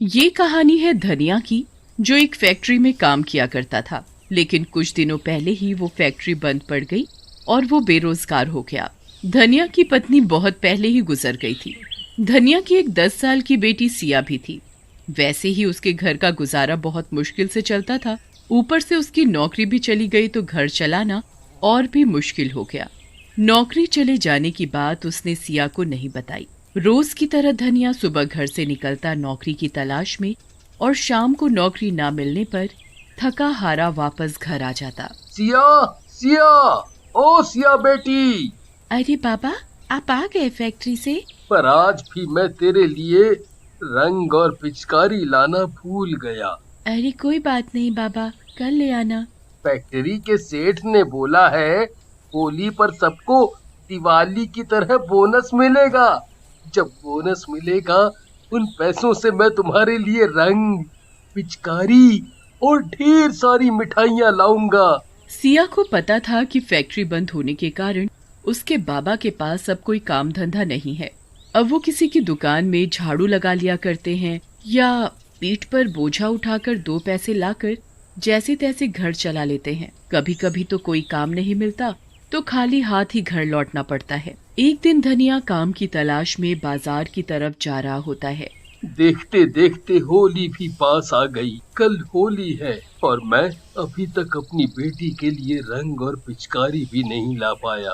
ये कहानी है धनिया की, जो एक फैक्ट्री में काम किया करता था। लेकिन कुछ दिनों पहले ही वो फैक्ट्री बंद पड़ गई और वो बेरोजगार हो गया। धनिया की पत्नी बहुत पहले ही गुजर गई थी। धनिया की एक 10 साल की बेटी सिया भी थी। वैसे ही उसके घर का गुजारा बहुत मुश्किल से चलता था। ऊपर से उसकी नौकरी भी चली गई तो घर चलाना और भी मुश्किल हो गया। नौकरी चले जाने की बात उसने सिया को नहीं बताई। रोज की तरह धनिया सुबह घर से निकलता नौकरी की तलाश में और शाम को नौकरी ना मिलने पर थका हारा वापस घर आ जाता। सिया, सिया, ओ सिया बेटी। अरे बाबा, आप आ गए फैक्ट्री से? पर आज भी मैं तेरे लिए रंग और पिचकारी लाना भूल गया। अरे कोई बात नहीं बाबा, कल ले आना। फैक्ट्री के सेठ ने बोला है होली पर सबको दिवाली की तरह बोनस मिलेगा। जब बोनस मिलेगा उन पैसों से मैं तुम्हारे लिए रंग, पिचकारी और ढेर सारी मिठाइयाँ लाऊंगा। सिया को पता था कि फैक्ट्री बंद होने के कारण उसके बाबा के पास अब कोई काम धंधा नहीं है। अब वो किसी की दुकान में झाड़ू लगा लिया करते हैं या पीठ पर बोझा उठाकर 2 पैसे लाकर जैसे तैसे घर चला लेते हैं। कभी कभी तो कोई काम नहीं मिलता तो खाली हाथ ही घर लौटना पड़ता है। एक दिन धनिया काम की तलाश में बाजार की तरफ जा रहा होता है। देखते देखते होली भी पास आ गई। कल होली है और मैं अभी तक अपनी बेटी के लिए रंग और पिचकारी भी नहीं ला पाया।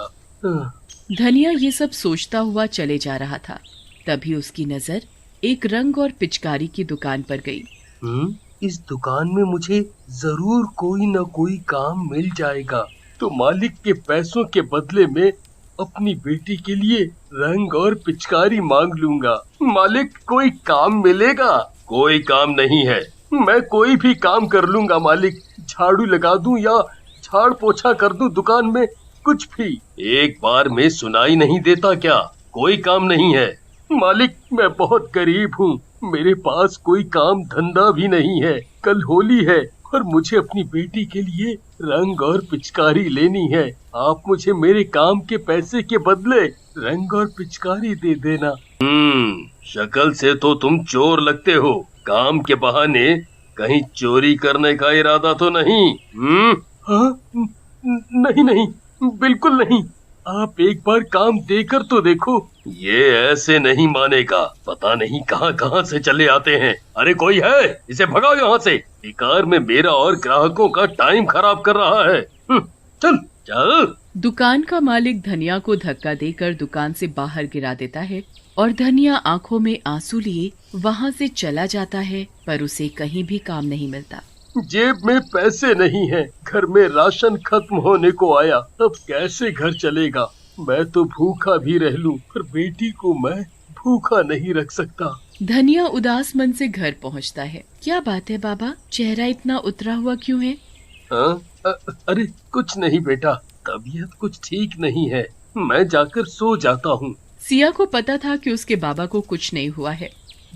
धनिया ये सब सोचता हुआ चले जा रहा था। तभी उसकी नजर एक रंग और पिचकारी की दुकान पर गई। इस दुकान में मुझे जरूर कोई न कोई काम मिल जाएगा, तो मालिक के पैसों के बदले में अपनी बेटी के लिए रंग और पिचकारी मांग लूंगा। मालिक, कोई काम मिलेगा? कोई काम नहीं है, मैं कोई भी काम कर लूंगा मालिक। झाड़ू लगा दूं या झाड़ पोछा कर दूं दुकान में, कुछ भी। एक बार में सुनाई नहीं देता क्या? कोई काम नहीं है मालिक। मैं बहुत गरीब हूँ, मेरे पास कोई काम धंधा भी नहीं है। कल होली है और मुझे अपनी बेटी के लिए रंग और पिचकारी लेनी है। आप मुझे मेरे काम के पैसे के बदले रंग और पिचकारी दे देना। शक्ल से तो तुम चोर लगते हो। काम के बहाने कहीं चोरी करने का इरादा तो नहीं? हाँ, नहीं नहीं, बिल्कुल नहीं। आप एक बार काम देकर तो देखो। ये ऐसे नहीं मानेगा, पता नहीं कहां कहां से चले आते हैं। अरे कोई है, इसे भगाओ यहाँ से। बेकार में मेरा और ग्राहकों का टाइम खराब कर रहा है। चल चल। दुकान का मालिक धनिया को धक्का देकर दुकान से बाहर गिरा देता है और धनिया आंखों में आंसू लिए वहाँ से चला जाता है, पर उसे कहीं भी काम नहीं मिलता। जेब में पैसे नहीं हैं, घर में राशन खत्म होने को आया, अब कैसे घर चलेगा? मैं तो भूखा भी रह लूं, पर बेटी को मैं भूखा नहीं रख सकता। धनिया उदास मन से घर पहुंचता है। क्या बात है बाबा, चेहरा इतना उतरा हुआ क्यों है? अरे कुछ नहीं बेटा, तबीयत कुछ ठीक नहीं है, मैं जाकर सो जाता हूँ। सिया को पता था कि उसके बाबा को कुछ नहीं हुआ है,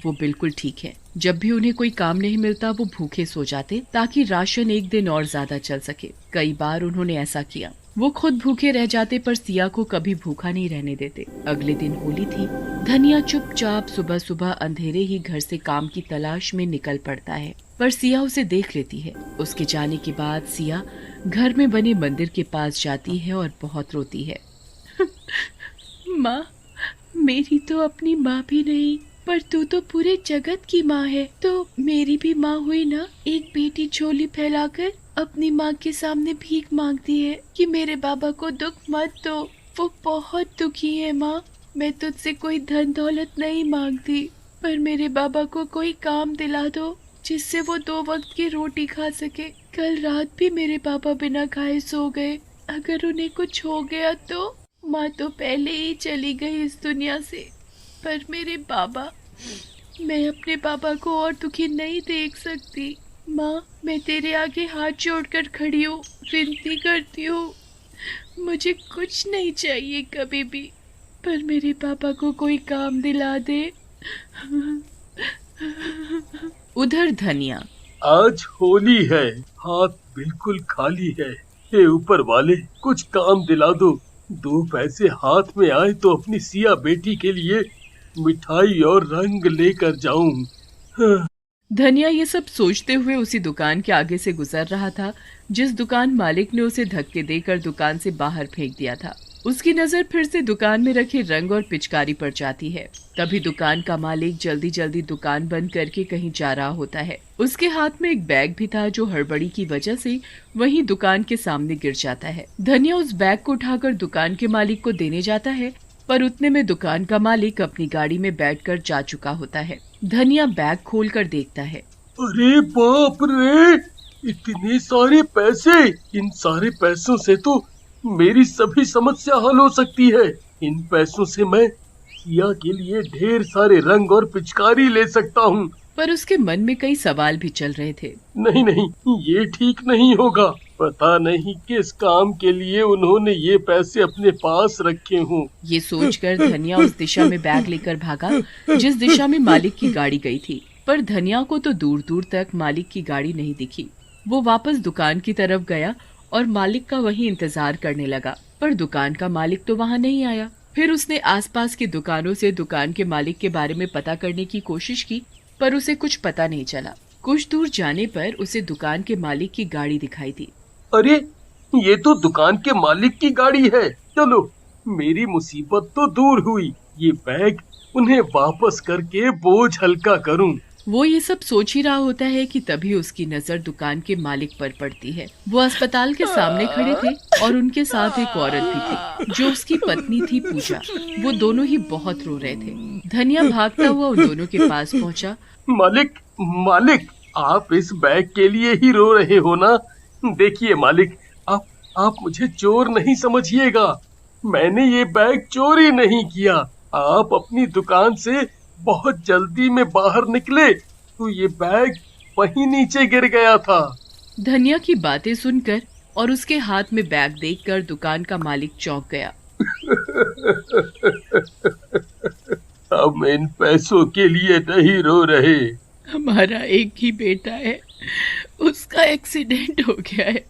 वो बिल्कुल ठीक है। जब भी उन्हें कोई काम नहीं मिलता वो भूखे सो जाते ताकि राशन एक दिन और ज्यादा चल सके। कई बार उन्होंने ऐसा किया। वो खुद भूखे रह जाते पर सिया को कभी भूखा नहीं रहने देते। अगले दिन होली थी। धनिया चुपचाप सुबह सुबह अंधेरे ही घर से काम की तलाश में निकल पड़ता है, पर सिया उसे देख लेती है। उसके जाने के बाद सिया घर में बने मंदिर के पास जाती है और बहुत रोती है। माँ, मेरी तो अपनी माँ भी नहीं, पर तू तो पूरे जगत की माँ है, तो मेरी भी माँ हुई ना। एक बेटी झोली फैलाकर अपनी माँ के सामने भीख मांगती है कि मेरे बाबा को दुख मत दो, वो बहुत दुखी है। माँ, मैं तुझसे कोई धन दौलत नहीं मांगती, पर मेरे बाबा को कोई काम दिला दो जिससे वो 2 वक्त की रोटी खा सके। कल रात भी मेरे बाबा बिना खाए सो गए, अगर उन्हें कुछ हो गया तो? माँ तो पहले ही चली गई इस दुनिया से, पर मेरे बाबा, मैं अपने बाबा को और दुखी नहीं देख सकती। माँ, मैं तेरे आगे हाथ जोड़कर खड़ी हूँ, विनती करती हूँ, मुझे कुछ नहीं चाहिए कभी भी, पर मेरे पापा को कोई काम दिला दे। उधर धनिया। आज होली है, हाथ बिल्कुल खाली है। हे ऊपर वाले, कुछ काम दिला दो। 2 पैसे हाथ में आए तो अपनी सिया बेटी के लिए मिठाई और रंग लेकर जाऊं। धनिया ये सब सोचते हुए उसी दुकान के आगे से गुजर रहा था जिस दुकान मालिक ने उसे धक्के देकर दुकान से बाहर फेंक दिया था। उसकी नजर फिर से दुकान में रखे रंग और पिचकारी पर जाती है। तभी दुकान का मालिक जल्दी जल्दी दुकान बंद करके कहीं जा रहा होता है। उसके हाथ में एक बैग भी था जो हड़बड़ी की वजह से वहीं दुकान के सामने गिर जाता है। धनिया उस बैग को उठाकर दुकान के मालिक को देने जाता है, पर उतने में दुकान का मालिक अपनी गाड़ी में बैठकर जा चुका होता है। धनिया बैग खोलकर देखता है। अरे बाप रे, इतने सारे पैसे! इन सारे पैसों से तो मेरी सभी समस्या हल हो सकती है। इन पैसों से मैं सिया के लिए ढेर सारे रंग और पिचकारी ले सकता हूँ। पर उसके मन में कई सवाल भी चल रहे थे। नहीं नहीं, ये ठीक नहीं होगा। पता नहीं किस काम के लिए उन्होंने ये पैसे अपने पास रखे हों। ये सोचकर धनिया उस दिशा में बैग लेकर भागा जिस दिशा में मालिक की गाड़ी गई थी। पर धनिया को तो दूर दूर तक मालिक की गाड़ी नहीं दिखी। वो वापस दुकान की तरफ गया और मालिक का वहीं इंतजार करने लगा, पर दुकान का मालिक तो वहाँ नहीं आया। फिर उसने आसपास की दुकानों से दुकान के मालिक के बारे में पता करने की कोशिश की, पर उसे कुछ पता नहीं चला। कुछ दूर जाने पर उसे दुकान के मालिक की गाड़ी दिखाई दी। अरे, ये तो दुकान के मालिक की गाड़ी है। चलो, मेरी मुसीबत तो दूर हुई। ये बैग उन्हें वापस करके बोझ हल्का करूं। वो ये सब सोच ही रहा होता है कि तभी उसकी नजर दुकान के मालिक पर पड़ती है। वो अस्पताल के सामने खड़े थे और उनके साथ एक औरत भी थी जो उसकी पत्नी थी पूजा। वो दोनों ही बहुत रो रहे थे। धनिया भागता हुआ उन दोनों के पास पहुंचा। मालिक, मालिक, आप इस बैग के लिए ही रो रहे हो ना? देखिए मालिक, आप मुझे चोर नहीं समझिएगा। मैंने ये बैग चोरी नहीं किया। आप अपनी दुकान से बहुत जल्दी में बाहर निकले तो ये बैग वहीं नीचे गिर गया था। धनिया की बातें सुनकर और उसके हाथ में बैग देखकर दुकान का मालिक चौंक गया। हम इन पैसों के लिए नहीं रो रहे। हमारा एक ही बेटा है, उसका एक्सीडेंट हो गया है।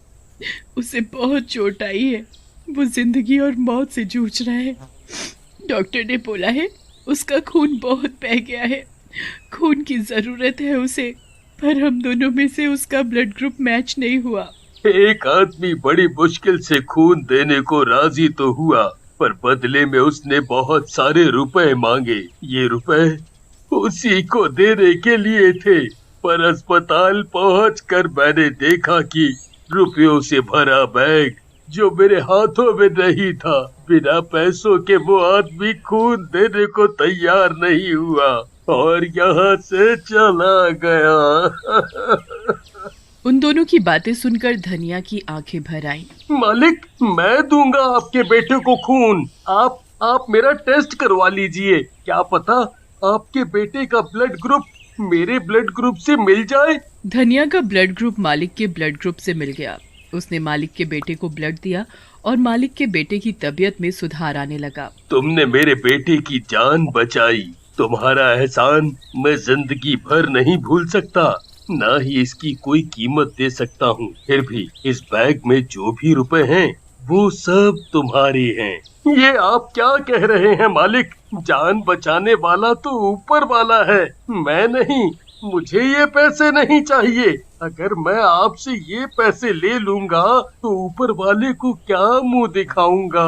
उसे बहुत चोट आई है। वो जिंदगी और मौत से जूझ रहा है। डॉक्टर ने बोला है उसका खून बहुत बह गया है। खून की जरूरत है उसे, पर हम दोनों में से उसका ब्लड ग्रुप मैच नहीं हुआ। एक आदमी बड़ी मुश्किल से खून देने को राजी तो हुआ, पर बदले में उसने बहुत सारे रुपए मांगे। ये रुपए उसी को देने के लिए थे, पर अस्पताल पहुंचकर मैंने देखा कि रुपयों से भरा बैग जो मेरे हाथों में नहीं था, बिना पैसों के वो आदमी खून देने को तैयार नहीं हुआ और यहाँ से चला गया। उन दोनों की बातें सुनकर धनिया की आंखें भर आईं। मालिक, मैं दूंगा आपके बेटे को खून। आप मेरा टेस्ट करवा लीजिए। क्या पता आपके बेटे का ब्लड ग्रुप मेरे ब्लड ग्रुप से मिल जाए। धनिया का ब्लड ग्रुप मालिक के ब्लड ग्रुप से मिल गया। उसने मालिक के बेटे को ब्लड दिया और मालिक के बेटे की तबीयत में सुधार आने लगा। तुमने मेरे बेटे की जान बचाई। तुम्हारा एहसान मैं जिंदगी भर नहीं भूल सकता, ना ही इसकी कोई कीमत दे सकता हूँ। फिर भी इस बैग में जो भी रुपए हैं वो सब तुम्हारे हैं। ये आप क्या कह रहे हैं मालिक? जान बचाने वाला तो ऊपर वाला है, मैं नहीं। मुझे ये पैसे नहीं चाहिए। अगर मैं आपसे ये पैसे ले लूंगा तो ऊपर वाले को क्या मुंह दिखाऊंगा?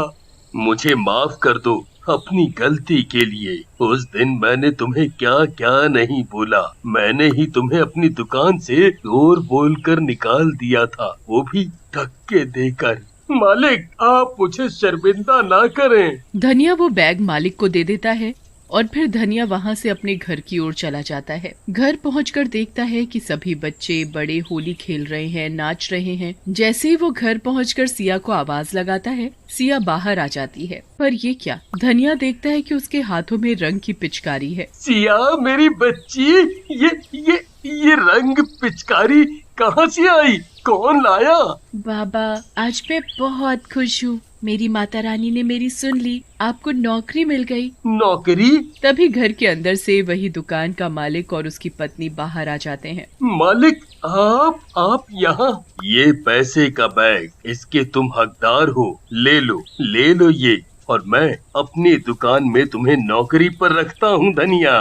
मुझे माफ कर दो अपनी गलती के लिए। उस दिन मैंने तुम्हें क्या क्या नहीं बोला। मैंने ही तुम्हें अपनी दुकान से चोर बोलकर निकाल दिया था, वो भी धक्के देकर। मालिक, आप मुझे शर्मिंदा ना करें। धनिया वो बैग मालिक को दे देता है और फिर धनिया वहाँ से अपने घर की ओर चला जाता है। घर पहुंचकर देखता है कि सभी बच्चे बड़े होली खेल रहे हैं, नाच रहे हैं। जैसे ही वो घर पहुंचकर सिया को आवाज लगाता है, सिया बाहर आ जाती है। पर ये क्या? धनिया देखता है कि उसके हाथों में रंग की पिचकारी है। सिया मेरी बच्ची, ये रंग पिचकारी कहाँ से आई? कौन लाया? बाबा, आज मैं बहुत खुश हूँ। मेरी माता रानी ने मेरी सुन ली। आपको नौकरी मिल गई। नौकरी? तभी घर के अंदर से वही दुकान का मालिक और उसकी पत्नी बाहर आ जाते हैं। मालिक, आप यहाँ? ये पैसे का बैग, इसके तुम हकदार हो। ले लो ये, और मैं अपनी दुकान में तुम्हें नौकरी पर रखता हूँ धनिया।